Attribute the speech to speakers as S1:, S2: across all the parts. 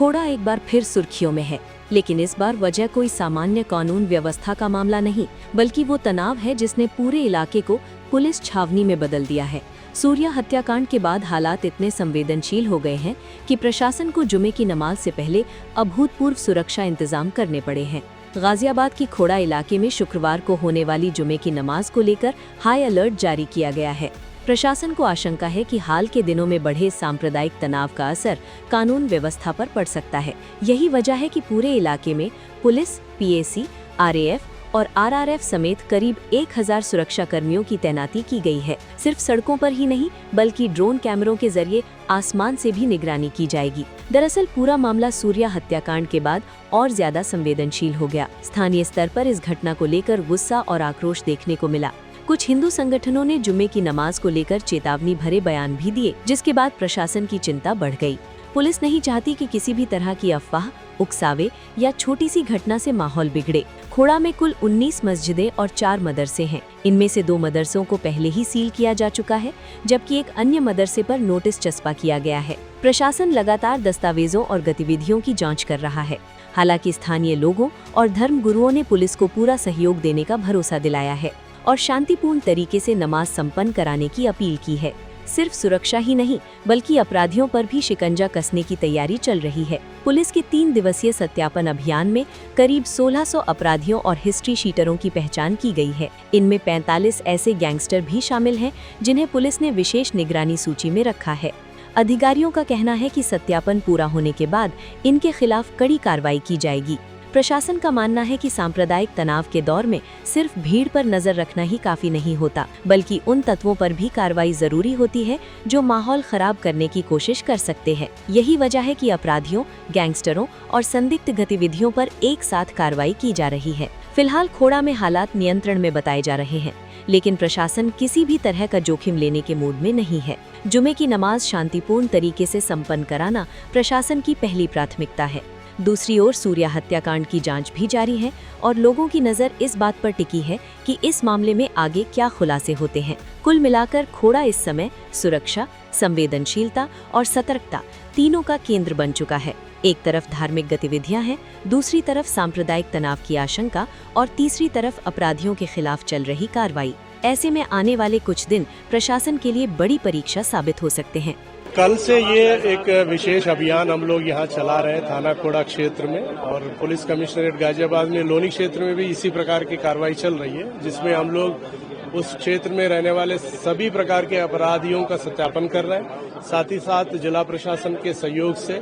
S1: खोड़ा एक बार फिर सुर्खियों में है, लेकिन इस बार वजह कोई सामान्य कानून व्यवस्था का मामला नहीं, बल्कि वो तनाव है जिसने पूरे इलाके को पुलिस छावनी में बदल दिया है। सूर्या हत्याकांड के बाद हालात इतने संवेदनशील हो गए हैं कि प्रशासन को जुमे की नमाज से पहले अभूतपूर्व सुरक्षा इंतजाम करने पड़े हैं। गाजियाबाद की खोड़ा इलाके में शुक्रवार को होने वाली जुमे की नमाज को लेकर हाई अलर्ट जारी किया गया है। प्रशासन को आशंका है कि हाल के दिनों में बढ़े सांप्रदायिक तनाव का असर कानून व्यवस्था पर पड़ सकता है। यही वजह है कि पूरे इलाके में पुलिस, पीएसी, आरएएफ और आरआरएफ समेत करीब 1000 सुरक्षा कर्मियों की तैनाती की गई है। सिर्फ सड़कों पर ही नहीं, बल्कि ड्रोन कैमरों के जरिए आसमान से भी निगरानी की जाएगी। दरअसल पूरा मामला सूर्या हत्याकांड के बाद और ज्यादा संवेदनशील हो गया। स्थानीय स्तर पर इस घटना को लेकर गुस्सा और आक्रोश देखने को मिला। कुछ हिंदू संगठनों ने जुम्मे की नमाज को लेकर चेतावनी भरे बयान भी दिए, जिसके बाद प्रशासन की चिंता बढ़ गई। पुलिस नहीं चाहती कि किसी भी तरह की अफवाह, उकसावे या छोटी सी घटना से माहौल बिगड़े। खोड़ा में कुल 19 मस्जिदें और 4 मदरसे हैं। इनमें से 2 मदरसों को पहले ही सील किया जा चुका है, जबकि एक अन्य मदरसे पर नोटिस चस्पा किया गया है। प्रशासन लगातार दस्तावेजों और गतिविधियों की जाँच कर रहा है। हालांकि स्थानीय लोगों और धर्म गुरुओं ने पुलिस को पूरा सहयोग देने का भरोसा दिलाया है और शांतिपूर्ण तरीके से नमाज संपन्न कराने की अपील की है। सिर्फ सुरक्षा ही नहीं, बल्कि अपराधियों पर भी शिकंजा कसने की तैयारी चल रही है। पुलिस के 3 दिवसीय सत्यापन अभियान में करीब 1600 अपराधियों और हिस्ट्री शीटरों की पहचान की गई है। इनमें 45 ऐसे गैंगस्टर भी शामिल हैं जिन्हें पुलिस ने विशेष निगरानी सूची में रखा है। अधिकारियों का कहना है कि सत्यापन पूरा होने के बाद इनके खिलाफ कड़ी कार्रवाई की जाएगी। प्रशासन का मानना है कि सांप्रदायिक तनाव के दौर में सिर्फ भीड़ पर नजर रखना ही काफी नहीं होता, बल्कि उन तत्वों पर भी कार्रवाई जरूरी होती है जो माहौल खराब करने की कोशिश कर सकते हैं। यही वजह है कि अपराधियों, गैंगस्टरों और संदिग्ध गतिविधियों पर एक साथ कार्रवाई की जा रही है। फिलहाल खोड़ा में हालात नियंत्रण में बताए जा रहे हैं, लेकिन प्रशासन किसी भी तरह का जोखिम लेने के मूड में नहीं है। जुमे की नमाज शांतिपूर्ण तरीके से संपन्न कराना प्रशासन की पहली प्राथमिकता है। दूसरी ओर सूर्या हत्याकांड की जांच भी जारी है और लोगों की नज़र इस बात पर टिकी है कि इस मामले में आगे क्या खुलासे होते हैं। कुल मिलाकर खोड़ा इस समय सुरक्षा, संवेदनशीलता और सतर्कता तीनों का केंद्र बन चुका है। एक तरफ धार्मिक गतिविधियां हैं, दूसरी तरफ सांप्रदायिक तनाव की आशंका और तीसरी तरफ अपराधियों के खिलाफ चल रही कार्रवाई। ऐसे में आने वाले कुछ दिन प्रशासन के लिए बड़ी परीक्षा साबित हो सकते हैं।
S2: कल से ये एक विशेष अभियान हम लोग यहाँ चला रहे हैं थाना खोड़ा क्षेत्र में, और पुलिस कमिश्नरेट गाजियाबाद में लोनी क्षेत्र में भी इसी प्रकार की कार्रवाई चल रही है, जिसमें हम लोग उस क्षेत्र में रहने वाले सभी प्रकार के अपराधियों का सत्यापन कर रहे हैं। साथ ही साथ जिला प्रशासन के सहयोग से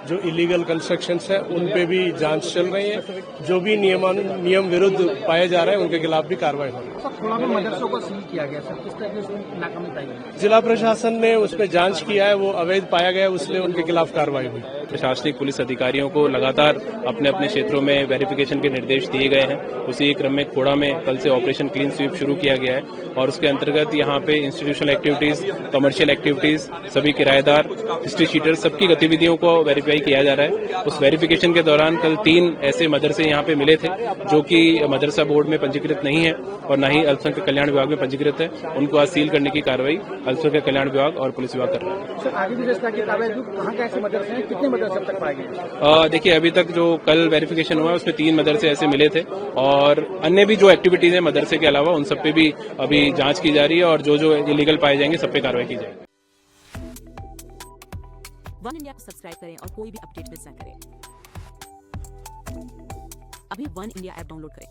S2: जो इलीगल कंस्ट्रक्शंस है उन पे भी जांच चल रही है। जो भी नियम विरुद्ध पाए जा रहे हैं उनके खिलाफ भी कार्रवाई हो रही है।
S3: थोड़ा भी मदरसों को सील किया गया सर, किस तरह से नाकामी पाई गई?
S2: जिला प्रशासन ने उस पर जांच किया है, वो अवैध पाया गया, इसलिए उनके खिलाफ कार्रवाई हुई।
S4: प्रशासनिक पुलिस अधिकारियों को लगातार अपने अपने क्षेत्रों में वेरिफिकेशन के निर्देश दिए गए हैं। उसी क्रम में खोड़ा में कल से ऑपरेशन क्लीन स्वीप शुरू किया गया है और उसके अंतर्गत यहाँ पे इंस्टीट्यूशनल एक्टिविटीज, कमर्शियल एक्टिविटीज, सभी किराएदार, हिस्ट्री शीटर, सबकी गतिविधियों को वेरीफाई किया जा रहा है। उस वेरिफिकेशन के दौरान कल 3 ऐसे मदरसे यहाँ पे मिले थे जो कि मदरसा बोर्ड में पंजीकृत नहीं है और न ही अल्पसंख्यक कल्याण विभाग में पंजीकृत है। उनको आज सील करने की कार्रवाई अल्पसंख्यक कल्याण विभाग और पुलिस विभाग कर रहा है।
S3: सर आगे भी की कार्रवाई कहाँ का ऐसे मदरसे हैं, कितने मदरसे अब तक पाए गए?
S4: देखिए, अभी तक जो कल वेरिफिकेशन हुआ है उसमें 3 मदरसे ऐसे मिले थे और अन्य भी जो एक्टिविटीज है मदरसे के अलावा उन सब पे भी अभी जांच की जा रही है और जो इलीगल पाए जाएंगे सब पे कार्रवाई की जाएगी।
S5: वन इंडिया को सब्सक्राइब करें और कोई भी अपडेट मिस न करें। अभी वन इंडिया ऐप डाउनलोड करें।